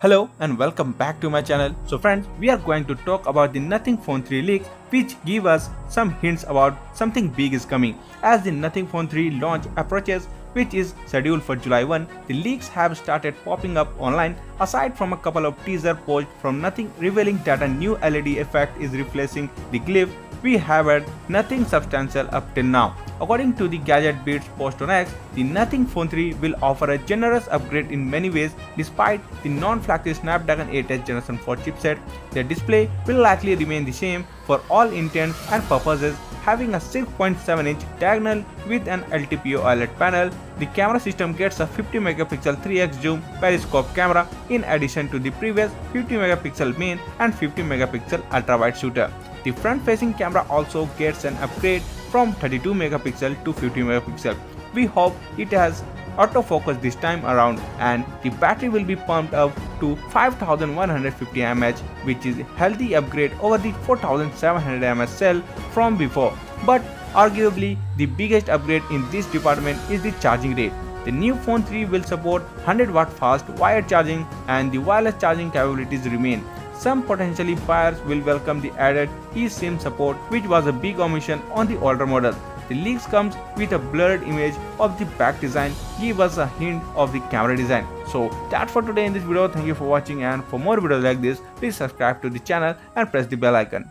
Hello and welcome back to my channel. So friends, we are going to talk about the Nothing Phone 3 leaks which give us some hints about something big is coming. As the Nothing Phone 3 launch approaches, which is scheduled for July 1, the leaks have started popping up online. Aside from a couple of teaser posts from Nothing revealing that a new LED effect is replacing the Glyph, we have had nothing substantial up till now. According to the Gadget Bits post on X, the Nothing Phone 3 will offer a generous upgrade in many ways. Despite the non-flagship Snapdragon 8 Generation 4 chipset, the display will likely remain the same for all intents and purposes, having a 6.7-inch diagonal with an LTPO OLED panel. The camera system gets a 50MP 3x zoom periscope camera in addition to the previous 50MP main and 50MP ultra-wide shooter. The front-facing camera also gets an upgrade from 32MP to 50MP. We hope it has autofocus this time around, and the battery will be pumped up to 5150 mAh, which is a healthy upgrade over the 4700 mAh cell from before. But arguably the biggest upgrade in this department is the charging rate. The new Phone 3 will support 100W fast wired charging, and the wireless charging capabilities remain. Some potentially buyers will welcome the added eSIM support, which was a big omission on the older model. The leaks comes with a blurred image of the back design, give us a hint of the camera design. So that's for today in this video. Thank you for watching, and for more videos like this, please subscribe to the channel and press the bell icon.